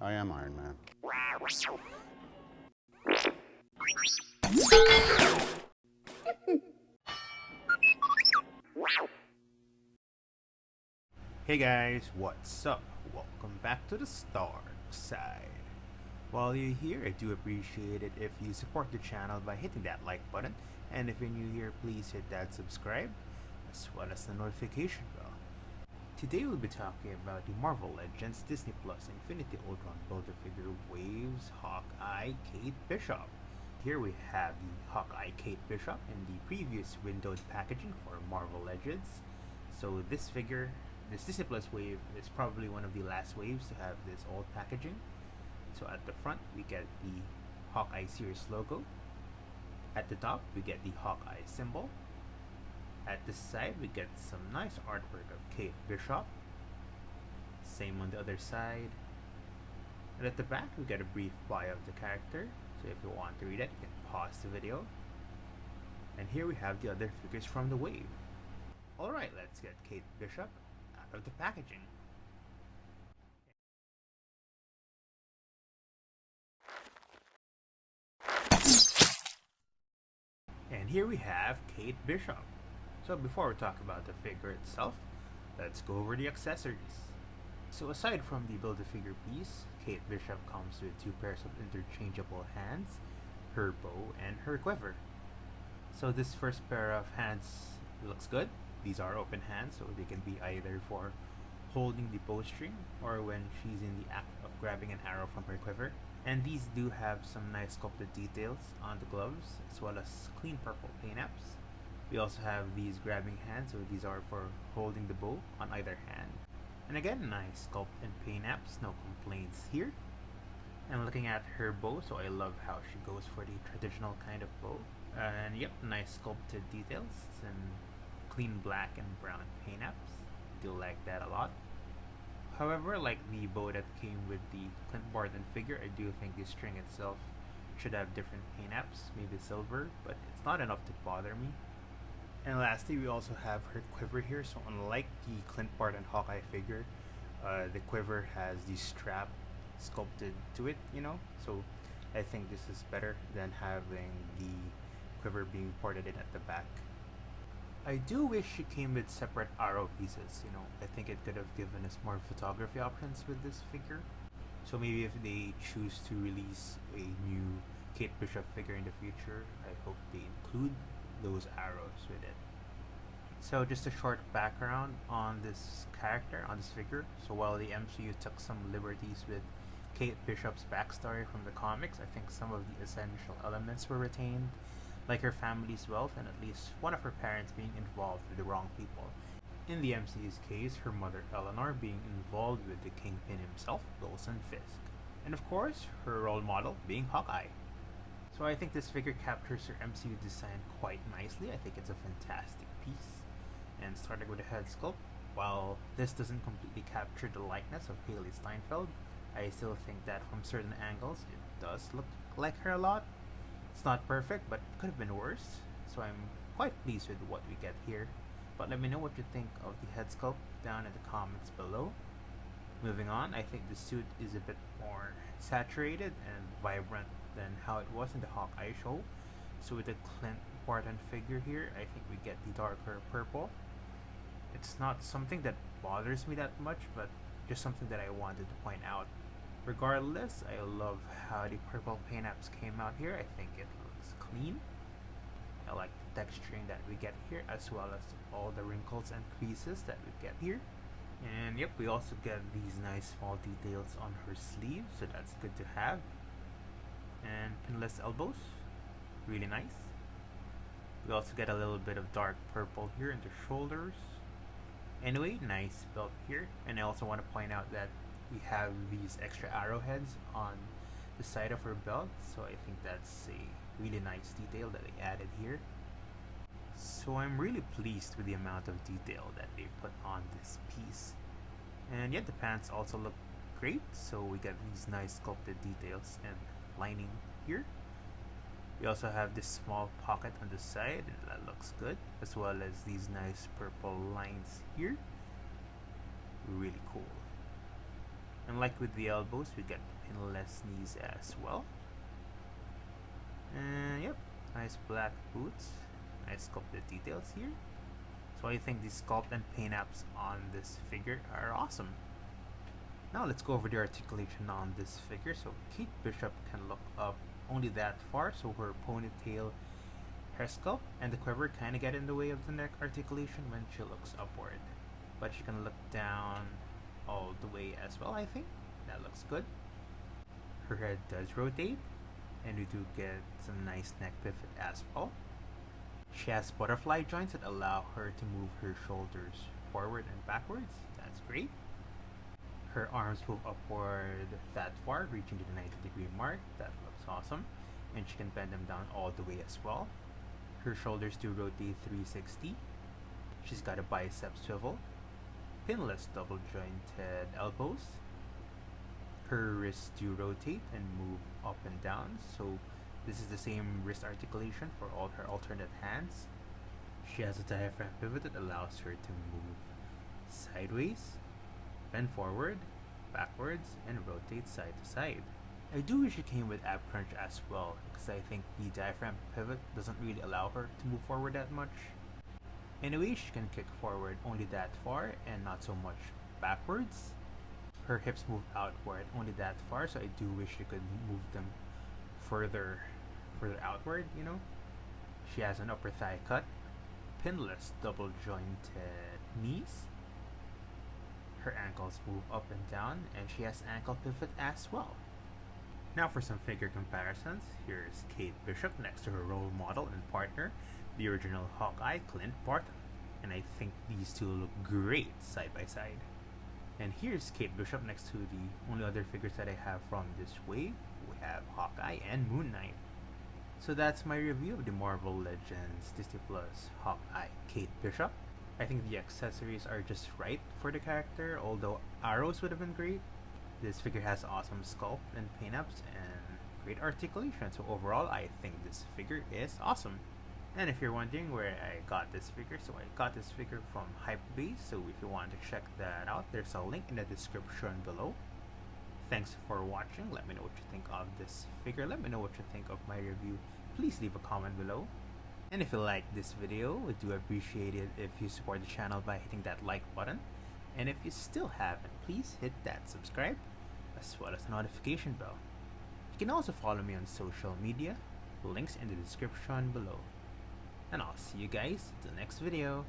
I am Iron Man. Hey guys, what's up? Welcome back to the Starkside. While you're here, I do appreciate it if you support the channel by hitting that like button, and if you're new here, please hit that subscribe, as well as the notification bell. Today we'll be talking about the Marvel Legends Disney Plus Infinity Ultron Build-A-Figure Waves Hawkeye Kate Bishop. Here we have the Hawkeye Kate Bishop in the previous windowed packaging for Marvel Legends. So this figure, this Disney Plus wave, is probably one of the last waves to have this old packaging. So at the front we get the Hawkeye series logo. At the top we get the Hawkeye symbol. At the side we get some nice artwork of Kate Bishop. Same on the other side. And at the back we get a brief bio of the character. So if you want to read it, you can pause the video. And here we have the other figures from the wave. Alright, let's get Kate Bishop out of the packaging. And here we have Kate Bishop. So before we talk about the figure itself, let's go over the accessories. So aside from the Build-A-Figure piece, Kate Bishop comes with 2 pairs of interchangeable hands, her bow, and her quiver. So this first pair of hands looks good. These are open hands, so they can be either for holding the bowstring or when she's in the act of grabbing an arrow from her quiver. And these do have some nice sculpted details on the gloves, as well as clean purple paint apps. We also have these grabbing hands, so these are for holding the bow on either hand. And again, nice sculpt and paint apps, no complaints here. And looking at her bow, so I love how she goes for the traditional kind of bow. And yep, nice sculpted details and clean black and brown paint apps. Do like that a lot. However, like the bow that came with the Clint Barton figure, I do think the string itself should have different paint apps, maybe silver, but it's not enough to bother me. And lastly, we also have her quiver here. So unlike the Clint Barton Hawkeye figure, the quiver has the strap sculpted to it, you know? So I think this is better than having the quiver being ported in at the back. I do wish she came with separate arrow pieces, you know? I think it could have given us more photography options with this figure. So maybe if they choose to release a new Kate Bishop figure in the future, I hope they include those arrows with it. So just a short background on this character, on this figure. So while the MCU took some liberties with Kate Bishop's backstory from the comics, I think some of the essential elements were retained, like her family's wealth and at least one of her parents being involved with the wrong people. In the MCU's case, her mother Eleanor being involved with the Kingpin himself, Wilson Fisk. And of course, her role model being Hawkeye. So I think this figure captures her MCU design quite nicely. I think it's a fantastic piece. And starting with the head sculpt, while this doesn't completely capture the likeness of Haley Steinfeld, I still think that from certain angles it does look like her a lot. It's not perfect, but it could have been worse. So I'm quite pleased with what we get here. But let me know what you think of the head sculpt down in the comments below. Moving on, I think the suit is a bit more saturated and vibrant than how it was in the Hawkeye show. So with the Clint Barton figure here, I think we get the darker purple. It's not something that bothers me that much, but just something that I wanted to point out. Regardless, I love how the purple paint apps came out here. I think it looks clean. I like the texturing that we get here, as well as all the wrinkles and creases that we get here. And yep, we also get these nice small details on her sleeve, so that's good to have. And pinless elbows, really nice. We also get a little bit of dark purple here in the shoulders. Anyway, nice belt here. And I also want to point out that we have these extra arrowheads on the side of her belt, so I think that's a really nice detail that they added here. So I'm really pleased with the amount of detail that they put on this piece. And yet the pants also look great, so we get these nice sculpted details and lining here. We also have this small pocket on the side, and that looks good, as well as these nice purple lines here. Really cool. And like with the elbows, we get pinless knees as well. And yep, nice black boots. Nice sculpted details here. So I think the sculpt and paint apps on this figure are awesome. Now let's go over the articulation on this figure. So Kate Bishop can look up only that far, so her ponytail, hair sculpt, and the quiver kind of get in the way of the neck articulation when she looks upward. But she can look down all the way as well, I think. That looks good. Her head does rotate, and we do get some nice neck pivot as well. She has butterfly joints that allow her to move her shoulders forward and backwards. That's great. Her arms move upward that far, reaching to the 90-degree mark. That looks awesome. And she can bend them down all the way as well. Her shoulders do rotate 360. She's got a bicep swivel. Pinless double jointed elbows. Her wrists do rotate and move up and down. So this is the same wrist articulation for all her alternate hands. She has a diaphragm pivot that allows her to move sideways, bend forward, backwards, and rotate side to side. I do wish it came with ab crunch as well, because I think the diaphragm pivot doesn't really allow her to move forward that much. Anyway, she can kick forward only that far and not so much backwards. Her hips move outward only that far, so I do wish she could move them further outward, you know. She has an upper thigh cut, pinless double jointed knees. Her ankles move up and down, and she has ankle pivot as well. Now for some figure comparisons. Here's Kate Bishop next to her role model and partner, the original Hawkeye, Clint Barton. And I think these two look great side by side. And here's Kate Bishop next to the only other figures that I have from this wave. We have Hawkeye and Moon Knight. So that's my review of the Marvel Legends Disney Plus Hawkeye Kate Bishop. I think the accessories are just right for the character, although arrows would have been great. This figure has awesome sculpt and paint apps and great articulation, so overall I think this figure is awesome. And if you're wondering where I got this figure, so I got this figure from HypedBase, so if you want to check that out, there's a link in the description below. Thanks for watching. Let me know what you think of this figure. Let me know what you think of my review. Please leave a comment below. And if you like this video, I do appreciate it if you support the channel by hitting that like button. And if you still haven't, please hit that subscribe as well as the notification bell. You can also follow me on social media, links in the description below. And I'll see you guys in the next video.